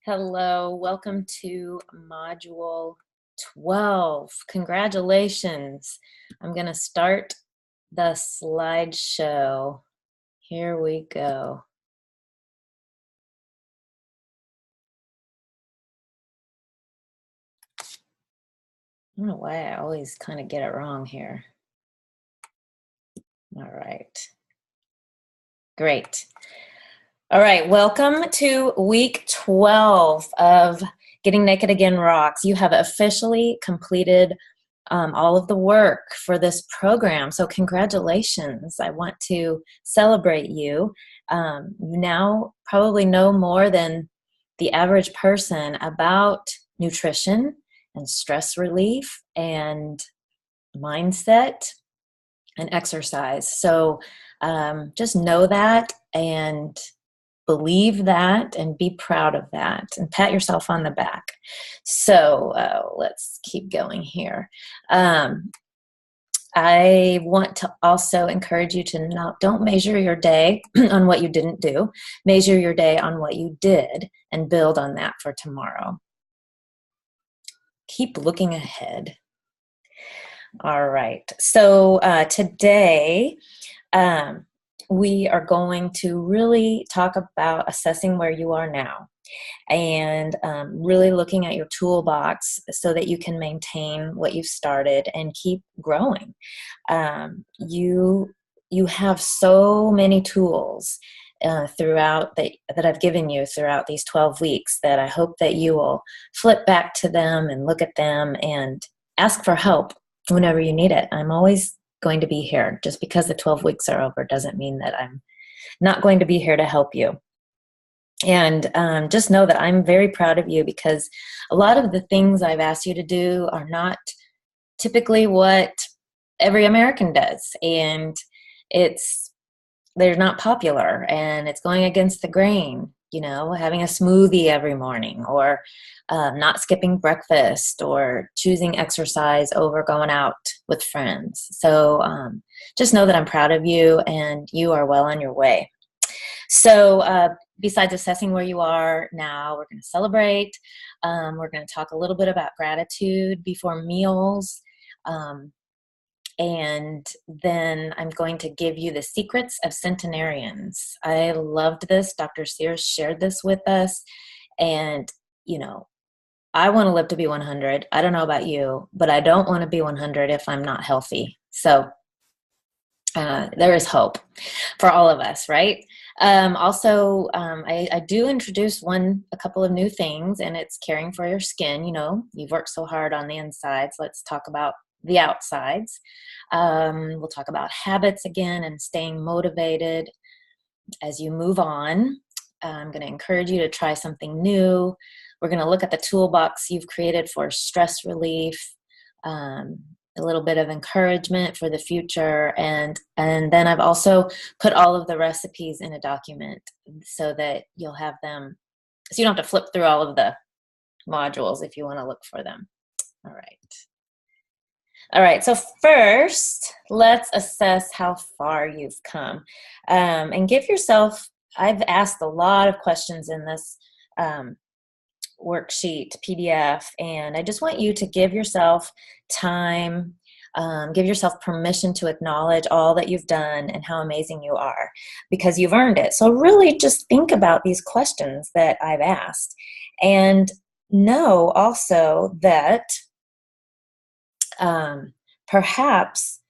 Hello, welcome to Module 12. Congratulations. I'm going to start the slideshow. Here we go. I don't know why I always kind of get it wrong here. All right. Great. All right, welcome to week 12 of Getting Naked Again Rocks. You have officially completed all of the work for this program, so congratulations. I want to celebrate you. You now probably know more than the average person about nutrition and stress relief and mindset and exercise. So just know that and believe that and be proud of that and pat yourself on the back. So let's keep going here. I want to also encourage you to don't measure your day on what you didn't do. Measure your day on what you did and build on that for tomorrow. Keep looking ahead. All right. So today, we are going to really talk about assessing where you are now and really looking at your toolbox so that you can maintain what you've started and keep growing. You have so many tools throughout that I've given you throughout these 12 weeks that I hope that you will flip back to them and look at them and ask for help whenever you need it. I'm always going to be here. Just because the 12 weeks are over doesn't mean that I'm not going to be here to help you. And just know that I'm very proud of you because a lot of the things I've asked you to do are not typically what every American does. And they're not popular and it's going against the grain, having a smoothie every morning or not skipping breakfast or choosing exercise over going out with friends. So just know that I'm proud of you and you are well on your way. So besides assessing where you are now, we're going to celebrate. We're going to talk a little bit about gratitude before meals. And then I'm going to give you the secrets of centenarians. I loved this. Dr. Sears shared this with us. And, I want to live to be 100. I don't know about you, but I don't want to be 100 if I'm not healthy. So there is hope for all of us, right? I do introduce a couple of new things, and it's caring for your skin. You've worked so hard on the insides. Let's talk about the outsides. We'll talk about habits again and staying motivated as you move on. I'm going to encourage you to try something new. We're going to look at the toolbox you've created for stress relief, a little bit of encouragement for the future. And then I've also put all of the recipes in a document so that you'll have them, so you don't have to flip through all of the modules if you want to look for them. All right, so first, let's assess how far you've come. And give yourself, I've asked a lot of questions in this worksheet PDF, and I just want you to give yourself time, give yourself permission to acknowledge all that you've done and how amazing you are, because you've earned it. So really just think about these questions that I've asked, and know also that perhaps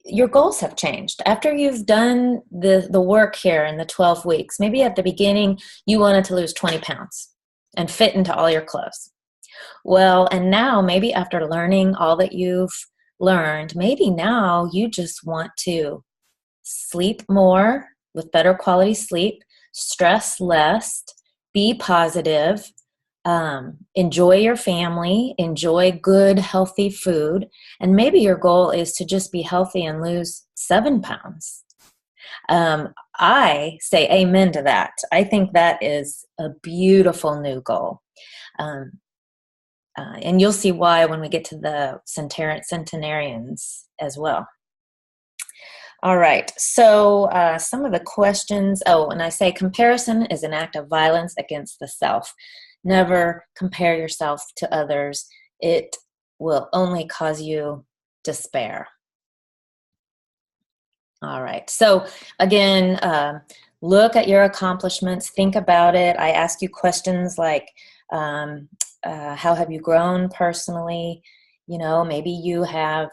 your goals have changed after you've done the work here in the 12 weeks. Maybe at the beginning you wanted to lose 20 pounds and fit into all your clothes. Well, and now maybe after learning all that you've learned, maybe now you just want to sleep more with better quality sleep, stress less, be positive, enjoy your family, enjoy good, healthy food, and maybe your goal is to just be healthy and lose 7 pounds. I say amen to that. I think that is a beautiful new goal. And you'll see why when we get to the centenarians as well. All right, so some of the questions, and I say comparison is an act of violence against the self. Never compare yourself to others. It will only cause you despair. All right. So again, look at your accomplishments. Think about it. I ask you questions like, how have you grown personally? You know, maybe you have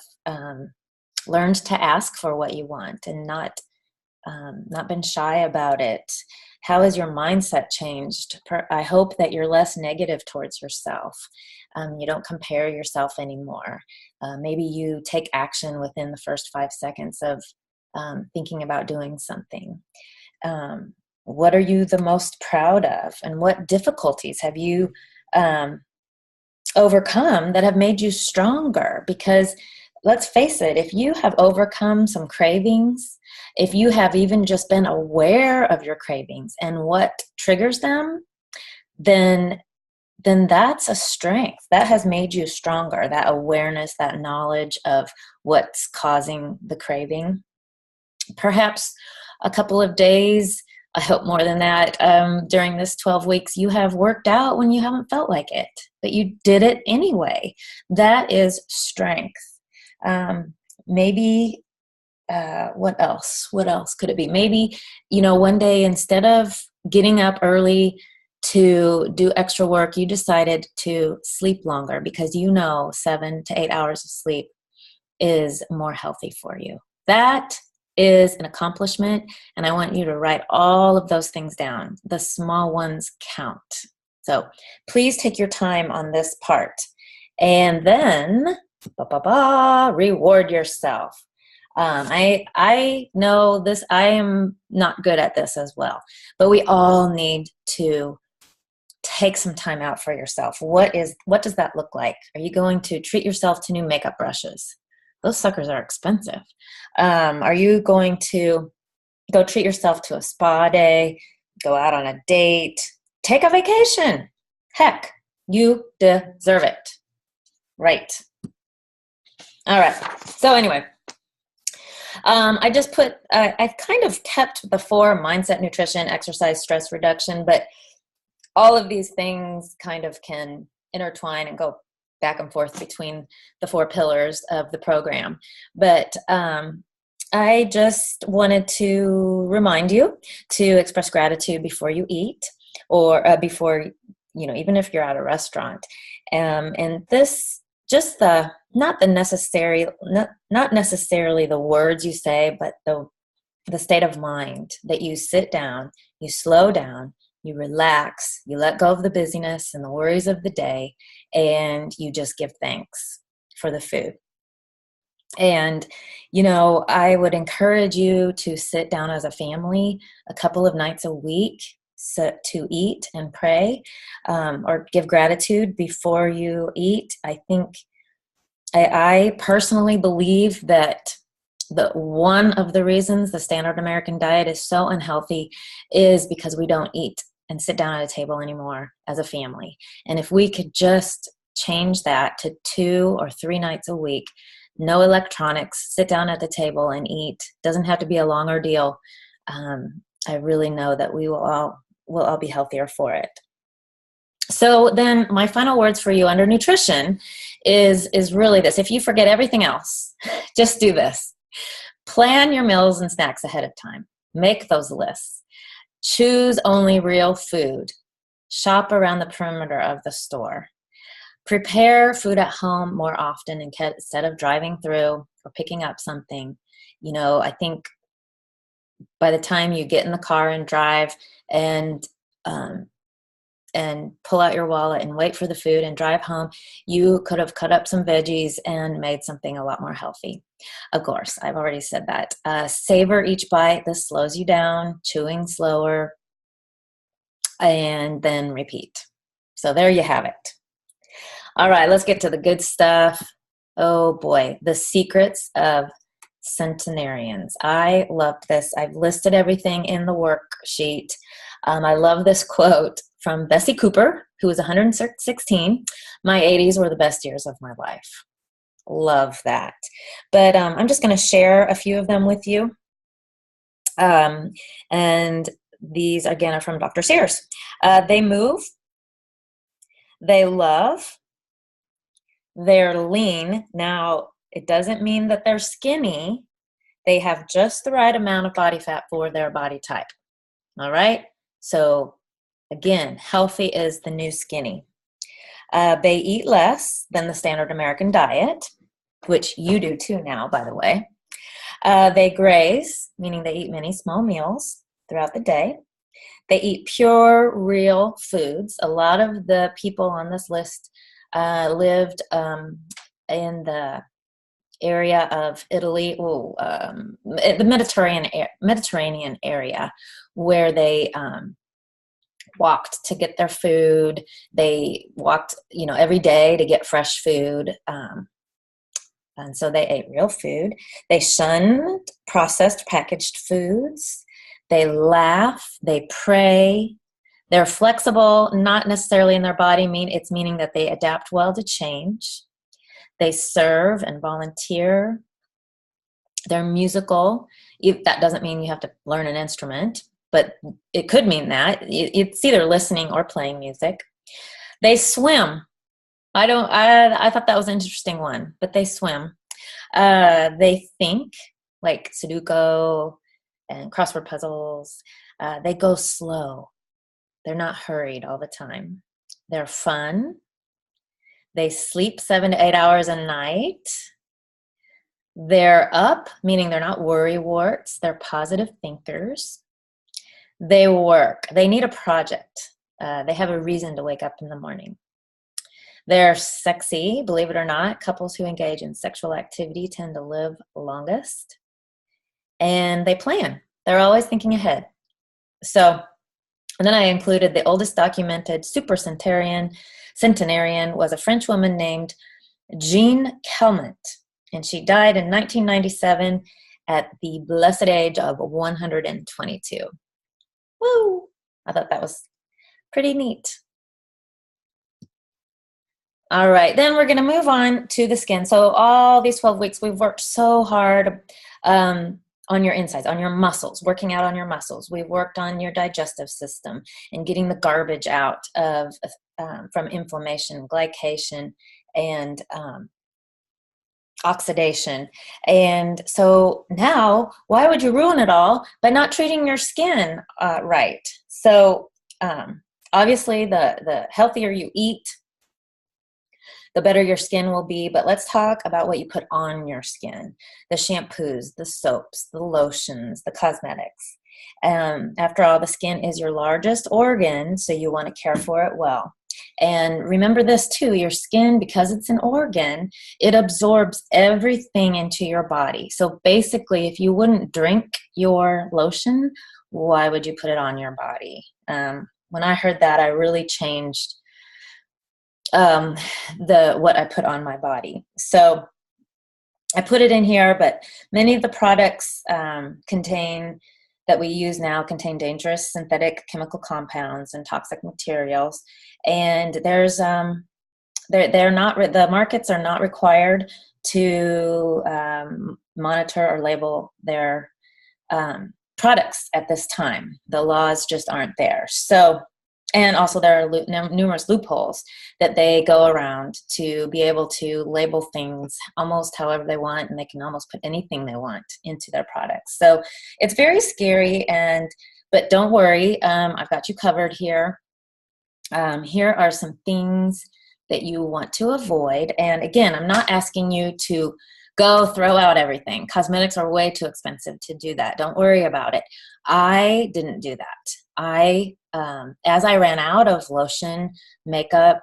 learned to ask for what you want and not been shy about it. How has your mindset changed? I hope that you're less negative towards yourself. You don't compare yourself anymore. Maybe you take action within the first 5 seconds of thinking about doing something. What are you the most proud of? And what difficulties have you overcome that have made you stronger? Because let's face it, if you have overcome some cravings, if you have even just been aware of your cravings and what triggers them, then that's a strength. That has made you stronger, that awareness, that knowledge of what's causing the craving. Perhaps a couple of days, I hope more than that, during this 12 weeks, you have worked out when you haven't felt like it, but you did it anyway. That is strength. Maybe, what else? What else could it be? Maybe, one day instead of getting up early to do extra work, you decided to sleep longer because 7 to 8 hours of sleep is more healthy for you. That is an accomplishment, and I want you to write all of those things down. The small ones count. So please take your time on this part. And then, reward yourself. I know this, I am not good at this as well, but we all need to take some time out for yourself. What does that look like? Are you going to treat yourself to new makeup brushes? Those suckers are expensive. Are you going to go treat yourself to a spa day, go out on a date, take a vacation? Heck, you deserve it. Right. All right. So anyway, I kind of kept the 4: mindset, nutrition, exercise, stress reduction, but all of these things kind of can intertwine and go back and forth between the 4 pillars of the program. But I just wanted to remind you to express gratitude before you eat, or before, even if you're at a restaurant. And this, just not necessarily the words you say, but the state of mind that you sit down, you slow down, you relax, you let go of the busyness and the worries of the day, and you just give thanks for the food. And, I would encourage you to sit down as a family a couple of nights a week to eat and pray, or give gratitude before you eat. I think I personally believe that one of the reasons the standard American diet is so unhealthy is because we don't eat and sit down at a table anymore as a family. And if we could just change that to 2 or 3 nights a week, no electronics, sit down at the table and eat. Doesn't have to be a long ordeal. I really know that we will all be healthier for it. So then my final words for you under nutrition is really this. If you forget everything else, just do this. Plan your meals and snacks ahead of time. Make those lists. Choose only real food. Shop around the perimeter of the store. Prepare food at home more often instead of driving through or picking up something. I think by the time you get in the car and drive and pull out your wallet and wait for the food and drive home, you could have cut up some veggies and made something a lot more healthy. Of course, I've already said that. Savor each bite. This slows you down, chewing slower, and then repeat. So there you have it. All right, let's get to the good stuff. Oh boy, the secrets of centenarians. I loved this. I've listed everything in the worksheet. I love this quote from Bessie Cooper, who was 116. My 80s were the best years of my life. Love that. But I'm just going to share a few of them with you. And these, again, are from Dr. Sears. They move They love, they're lean. Now, it doesn't mean that they're skinny. They have just the right amount of body fat for their body type. All right? So, again, healthy is the new skinny. They eat less than the standard American diet, which you do too now, by the way. They graze, meaning they eat many small meals throughout the day. They eat pure, real foods. A lot of the people on this list lived in the area of Italy, the Mediterranean area, where they walked to get their food. They walked, every day to get fresh food. And so they ate real food. They shunned processed packaged foods. They laugh. They pray. They're flexible, not necessarily in their body, meaning that they adapt well to change. They serve and volunteer. They're musical. That doesn't mean you have to learn an instrument, but it could mean that. It's either listening or playing music. They swim. I thought that was an interesting one, but they swim. They think, like Sudoku and crossword puzzles. They go slow. They're not hurried all the time. They're fun. They sleep 7 to 8 hours a night. They're up, meaning they're not worry-warts. They're positive thinkers. They work. They need a project. They have a reason to wake up in the morning. They're sexy, believe it or not. Couples who engage in sexual activity tend to live longest. And they plan. They're always thinking ahead. So, and then I included the oldest documented supercentenarian was a French woman named Jeanne Calment. And she died in 1997 at the blessed age of 122. Woo! I thought that was pretty neat. All right, then we're going to move on to the skin. So all these 12 weeks, we've worked so hard on your insides, on your muscles, working out on your muscles. We've worked on your digestive system and getting the garbage out of from inflammation, glycation, and oxidation. And so now, why would you ruin it all by not treating your skin right? So obviously, the healthier you eat, the better your skin will be. But let's talk about what you put on your skin: the shampoos, the soaps, the lotions, the cosmetics. After all, the skin is your largest organ, so you want to care for it well. And remember this too, your skin, because it's an organ, it absorbs everything into your body. So basically, if you wouldn't drink your lotion, why would you put it on your body? When I heard that, I really changed what I put on my body. So I put it in here, but many of the products that we use now contain dangerous synthetic chemical compounds and toxic materials. And there's the markets are not required to monitor or label their products at this time. The laws just aren't there. So, and also there are numerous loopholes that they go around to be able to label things almost however they want, and they can almost put anything they want into their products. So it's very scary, but don't worry, I've got you covered here. Here are some things that you want to avoid. And again, I'm not asking you to go throw out everything. Cosmetics are way too expensive to do that. Don't worry about it. I didn't do that. As I ran out of lotion, makeup,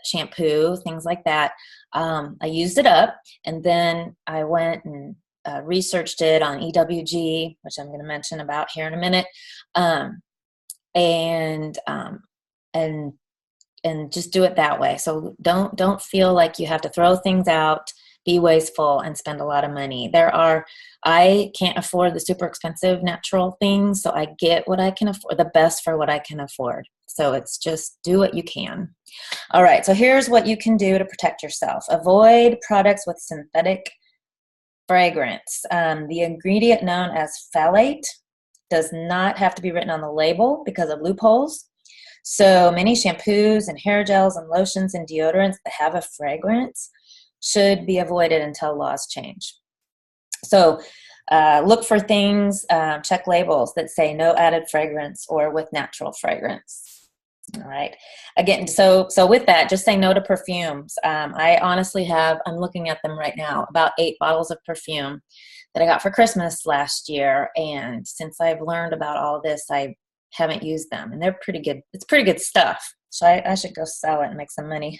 shampoo, things like that, I used it up, and then I went and researched it on EWG, which I'm going to mention about here in a minute, and just do it that way. So don't feel like you have to throw things out, be wasteful, and spend a lot of money. I can't afford the super expensive natural things, so I get what I can afford, the best for what I can afford. So it's just do what you can. All right, so here's what you can do to protect yourself. Avoid products with synthetic fragrance. The ingredient known as phthalate does not have to be written on the label because of loopholes. So many shampoos and hair gels and lotions and deodorants that have a fragrance should be avoided until laws change. So look for things, check labels that say no added fragrance or with natural fragrance. All right. Again, so with that, just say no to perfumes. I honestly I'm looking at them right now, about 8 bottles of perfume that I got for Christmas last year. And since I've learned about all this, I haven't used them, and they're pretty good. It's pretty good stuff. So I should go sell it and make some money.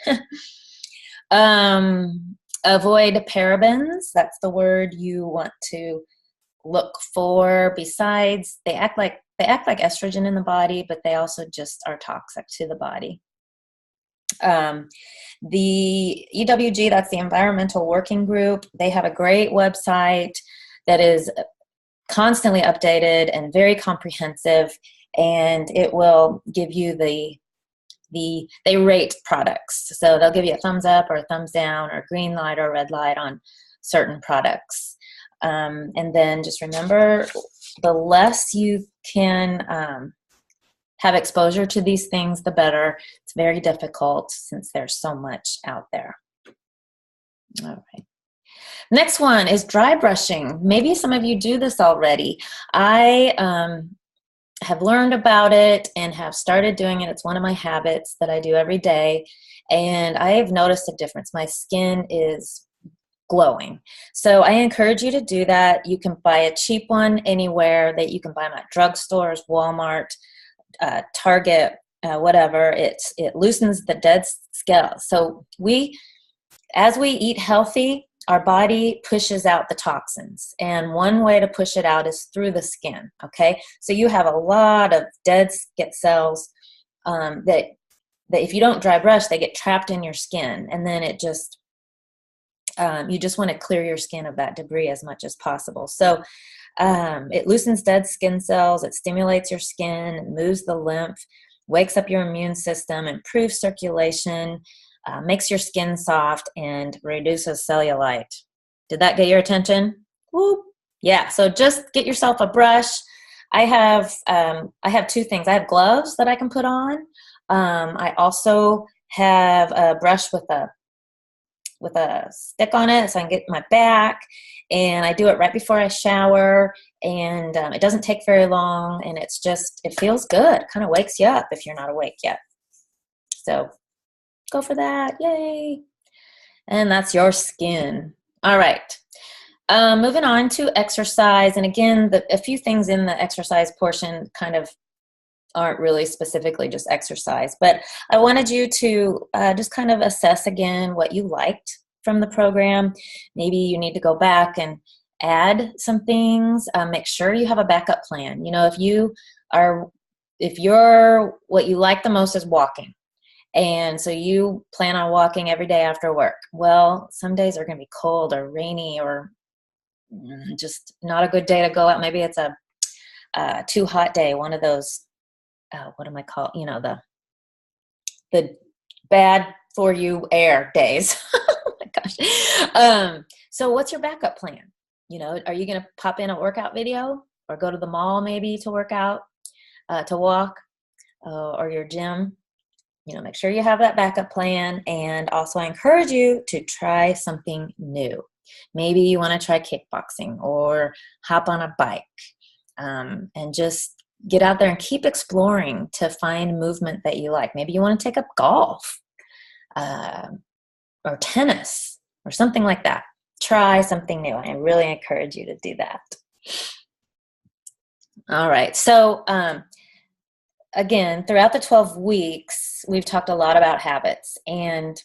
Avoid parabens. That's the word you want to look for. Besides, they act like estrogen in the body, but they also just are toxic to the body. The EWG, that's the Environmental Working Group, they have a great website that is constantly updated and very comprehensive, and it will give you they rate products. So they'll give you a thumbs up or a thumbs down or green light or red light on certain products. And then just remember, the less you can have exposure to these things, the better. It's very difficult since there's so much out there. All right. Next one is dry brushing. Maybe some of you do this already. I have learned about it and have started doing it. It's one of my habits that I do every day, and I have noticed a difference. My skin is glowing. So I encourage you to do that. You can buy a cheap one anywhere. That you can buy them at drugstores, Walmart, Target, whatever. It loosens the dead scales. So as we eat healthy, our body pushes out the toxins, and one way to push it out is through the skin. Okay, so you have a lot of dead skin cells that if you don't dry brush, they get trapped in your skin, and then it just you just want to clear your skin of that debris as much as possible. So it loosens dead skin cells, it stimulates your skin, it moves the lymph, wakes up your immune system, improves circulation, makes your skin soft, and reduces cellulite. Did that get your attention? Whoop. Yeah, so just get yourself a brush. I have 2 things. I have gloves that I can put on. I also have a brush with a stick on it so I can get my back, and I do it right before I shower, and it doesn't take very long, and it feels good. Kind of wakes you up if you're not awake yet. So go for that. Yay. And that's your skin. All right. Moving on to exercise. And again, a few things in the exercise portion kind of aren't really specifically just exercise, but I wanted you to just kind of assess again what you liked from the program. Maybe you need to go back and add some things. Make sure you have a backup plan. You know, if what you like the most is walking, and so you plan on walking every day after work. Well, some days are going to be cold or rainy or just not a good day to go out. Maybe it's a too hot day, one of those what am I called? You know, the bad for you air days. Oh my gosh. So what's your backup plan? You know, are you going to pop in a workout video or go to the mall maybe to work out, to walk, or your gym? You know, make sure you have that backup plan. And also I encourage you to try something new. Maybe you want to try kickboxing or hop on a bike, and just get out there and keep exploring to find movement that you like. Maybe you want to take up golf, or tennis or something like that. Try something new. I really encourage you to do that. All right. So, again, throughout the 12 weeks, we've talked a lot about habits. And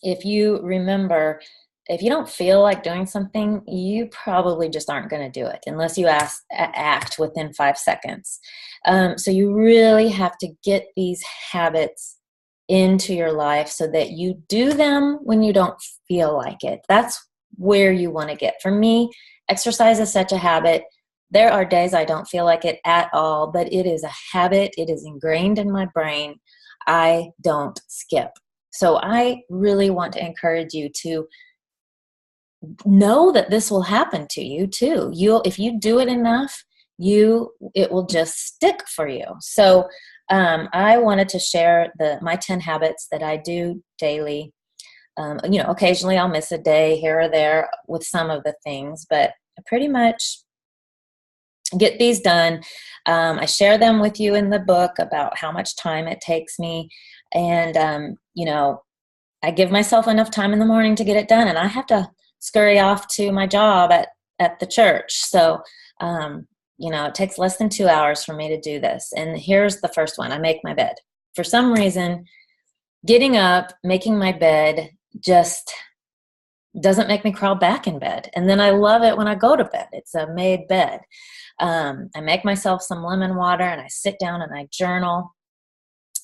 if you remember, if you don't feel like doing something, you probably just aren't going to do it unless you act within 5 seconds. So you really have to get these habits into your life so that you do them when you don't feel like it. That's where you want to get. For me, exercise is such a habit. There are days I don't feel like it at all, but it is a habit. It is ingrained in my brain. I don't skip. So I really want to encourage you to know that this will happen to you too. If you do it enough, it will just stick for you. So I wanted to share my 10 habits that I do daily. Occasionally I'll miss a day here or there with some of the things, but I pretty much get these done. I share them with you in the book about how much time it takes me. And, I give myself enough time in the morning to get it done, and I have to scurry off to my job at the church. So, it takes less than 2 hours for me to do this. And here's the first one. I make my bed. For some reason, getting up, making my bed just doesn't make me crawl back in bed. And then I love it when I go to bed. It's a made bed. I make myself some lemon water and I sit down and I journal.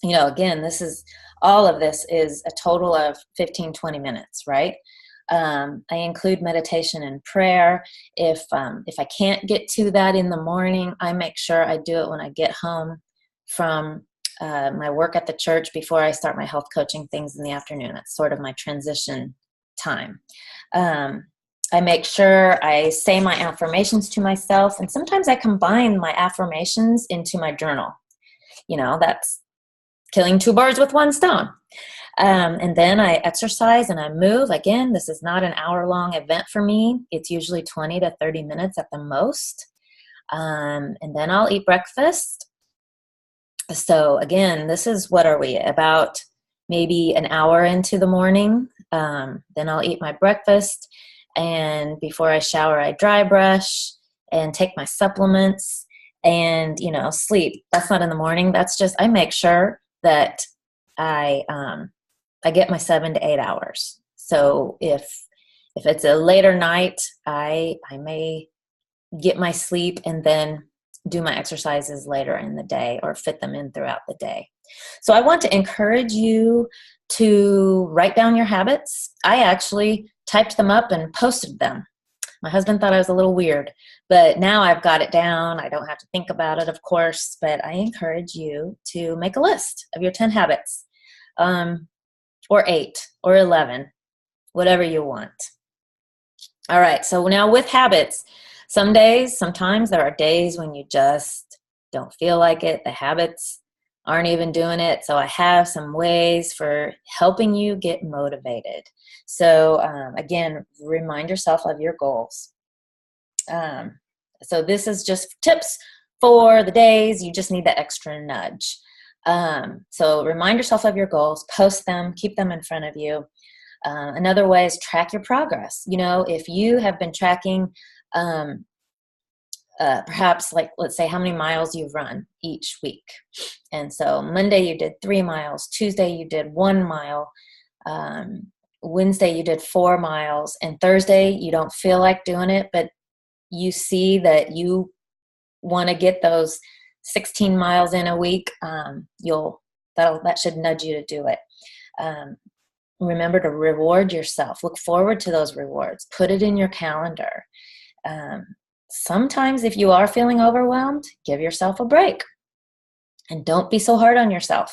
Again, all of this is a total of 15, 20 minutes, right? I include meditation and prayer. If I can't get to that in the morning, I make sure I do it when I get home from my work at the church before I start my health coaching things in the afternoon. That's sort of my transition time. I make sure I say my affirmations to myself, and sometimes I combine my affirmations into my journal. That's killing two birds with one stone. And then I exercise and I move. Again, this is not an hour-long event for me. It's usually 20 to 30 minutes at the most. And then I'll eat breakfast. So again, this is, what are we, about maybe an hour into the morning. Then I'll eat my breakfast. And before I shower, I dry brush and take my supplements and, sleep. That's not in the morning. That's just, I make sure that I get my 7 to 8 hours. So if it's a later night, I may get my sleep and then do my exercises later in the day or fit them in throughout the day. So I want to encourage you to write down your habits. I actually typed them up and posted them. My husband thought I was a little weird, but now I've got it down. I don't have to think about it, of course, but I encourage you to make a list of your 10 habits, or 8 or 11, whatever you want. All right, so now with habits, sometimes there are days when you just don't feel like it. The habits aren't even doing it. So I have some ways for helping you get motivated. So again, remind yourself of your goals. So this is just tips for the days you just need the extra nudge. So remind yourself of your goals, post them, keep them in front of you. Another way is track your progress. If you have been tracking perhaps, like, let's say how many miles you've run each week. And so Monday you did 3 miles, Tuesday you did 1 mile, Wednesday you did 4 miles, and Thursday you don't feel like doing it, but you see that you want to get those 16 miles in a week, that should nudge you to do it. Remember to reward yourself. Look forward to those rewards. Put it in your calendar. Sometimes if you are feeling overwhelmed, give yourself a break. And don't be so hard on yourself.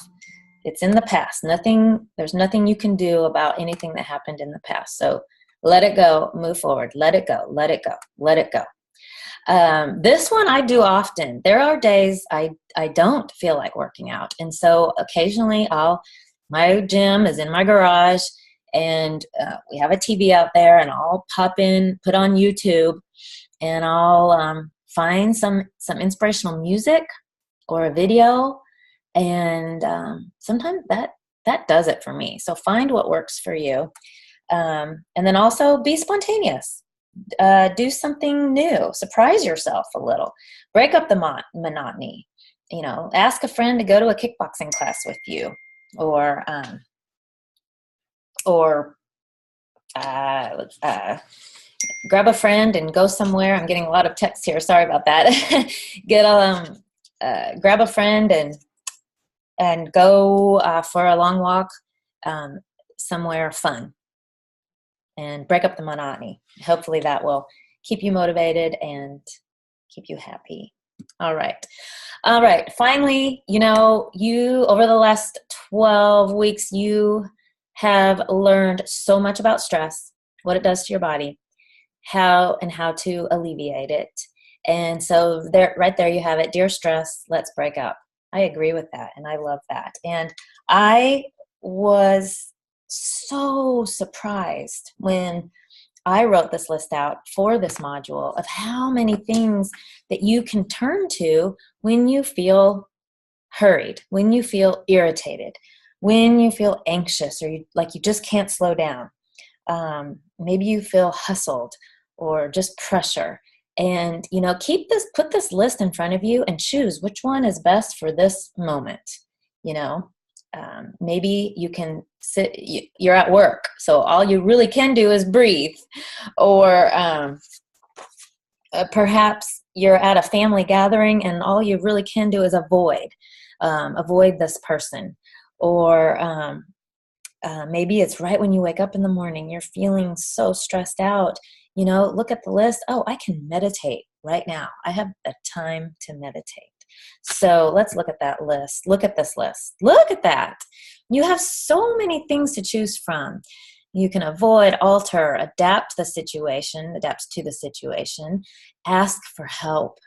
It's in the past. There's nothing you can do about anything that happened in the past. So let it go, move forward. Let it go, let it go, let it go. This one I do often. There are days I don't feel like working out. And so occasionally my gym is in my garage, and we have a TV out there, and I'll put on YouTube, and I'll find some inspirational music or a video, and sometimes that does it for me. So find what works for you, and then also be spontaneous. Do something new. Surprise yourself a little. Break up the monotony. Ask a friend to go to a kickboxing class with you, or grab a friend and go somewhere. I'm getting a lot of texts here. Sorry about that. Grab a friend and go for a long walk somewhere fun, and break up the monotony. Hopefully that will keep you motivated and keep you happy. All right. Finally, you over the last 12 weeks, you have learned so much about stress, what it does to your body, how to alleviate it. And so there, right there you have it. Dear stress, let's break up. I agree with that. And I love that. And I was so surprised when I wrote this list out for this module of how many things that you can turn to when you feel hurried, when you feel irritated, when you feel anxious, or like you just can't slow down. Maybe you feel hustled or just pressure. And, put this list in front of you and choose which one is best for this moment. Maybe you can you're at work, so all you really can do is breathe. Or perhaps you're at a family gathering and all you really can do is avoid this person. Or maybe it's right when you wake up in the morning, you're feeling so stressed out. Look at the list. Oh, I can meditate right now. I have the time to meditate. So let's look at that list. Look at this list. Look at that. You have so many things to choose from. You can avoid, alter, adapt to the situation, ask for help.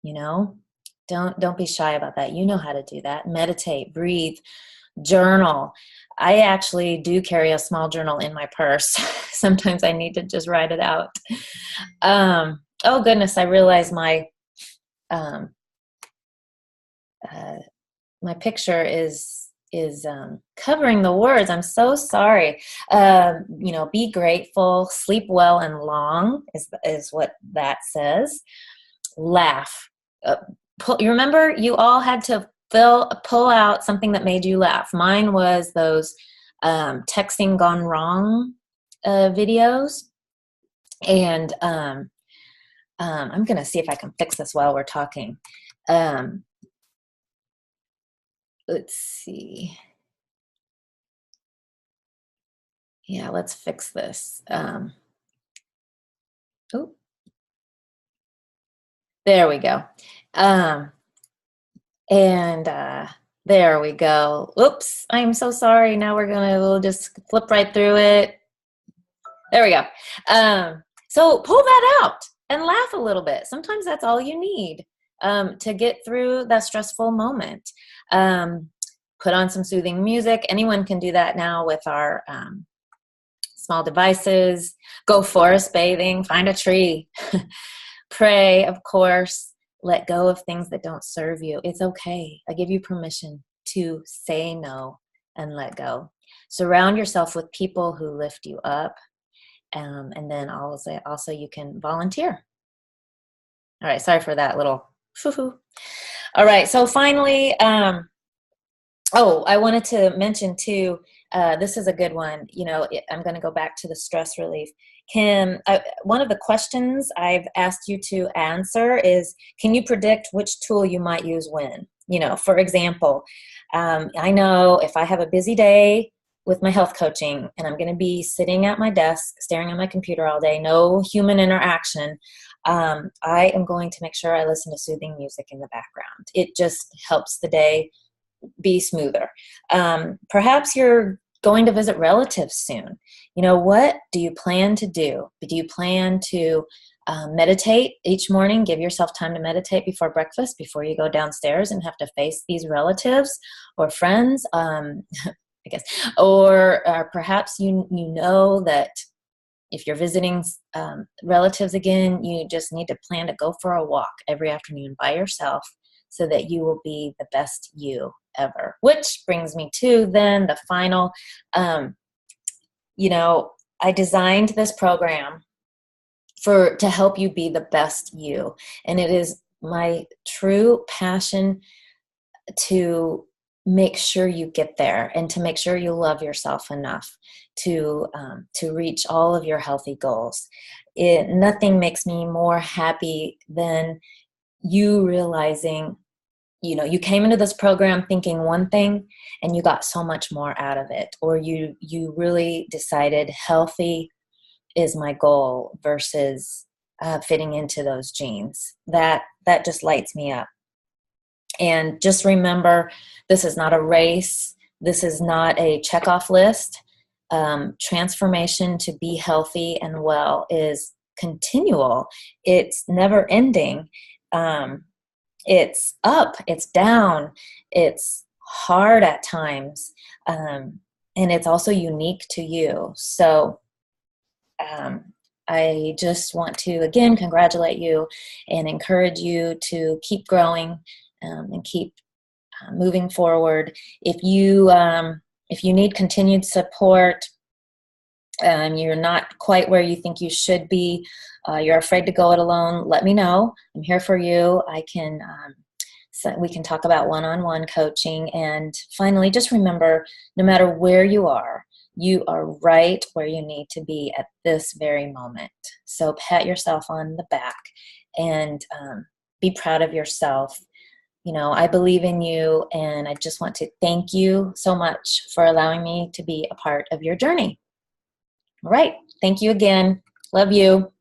Don't be shy about that. You know how to do that. Meditate, breathe, journal. I actually do carry a small journal in my purse. Sometimes I need to just write it out. Oh goodness, I realize my picture is covering the words. I'm so sorry. Be grateful, sleep well and long is what that says. Laugh. You remember you all had to pull out something that made you laugh. Mine was those texting gone wrong videos. And I'm going to see if I can fix this while we're talking. Let's see. Yeah, let's fix this. There we go. There we go. Oops, I'm so sorry. Now we'll just flip right through it. There we go. So pull that out and laugh a little bit. Sometimes that's all you need to get through that stressful moment. Put on some soothing music. Anyone can do that now with our small devices. Go forest bathing, find a tree. Pray, of course. Let go of things that don't serve you. It's okay. I give you permission to say no and let go. Surround yourself with people who lift you up. And then also you can volunteer. All right, sorry for that little hoo-hoo. All right, so finally, I wanted to mention too, this is a good one. I'm going to go back to the stress relief. One of the questions I've asked you to answer is, can you predict which tool you might use when? For example, I know if I have a busy day with my health coaching and I'm going to be sitting at my desk, staring at my computer all day, no human interaction, I am going to make sure I listen to soothing music in the background. It just helps the day be smoother. Perhaps you're going to visit relatives soon. What do you plan to do? Do you plan to meditate each morning? Give yourself time to meditate before breakfast, before you go downstairs and have to face these relatives or friends, I guess. Or perhaps you know that if you're visiting relatives again, you just need to plan to go for a walk every afternoon by yourself so that you will be the best you ever. Which brings me to then the final, I designed this program to help you be the best you. And it is my true passion to make sure you get there and to make sure you love yourself enough to reach all of your healthy goals. Nothing makes me more happy than you realizing, you came into this program thinking one thing and you got so much more out of it, or you really decided healthy is my goal versus fitting into those jeans. That just lights me up. And just remember, this is not a race. This is not a checkoff list. Transformation to be healthy and well is continual. It's never ending. It's up, it's down, it's hard at times, and it's also unique to you. So I just want to, again, congratulate you and encourage you to keep growing, and keep moving forward. If you need continued support, you're not quite where you think you should be, you're afraid to go it alone, let me know. I'm here for you. So we can talk about one-on-one coaching. And finally, just remember, no matter where you are right where you need to be at this very moment. So pat yourself on the back and be proud of yourself. You know, I believe in you, and I just want to thank you so much for allowing me to be a part of your journey. All right. Thank you again. Love you.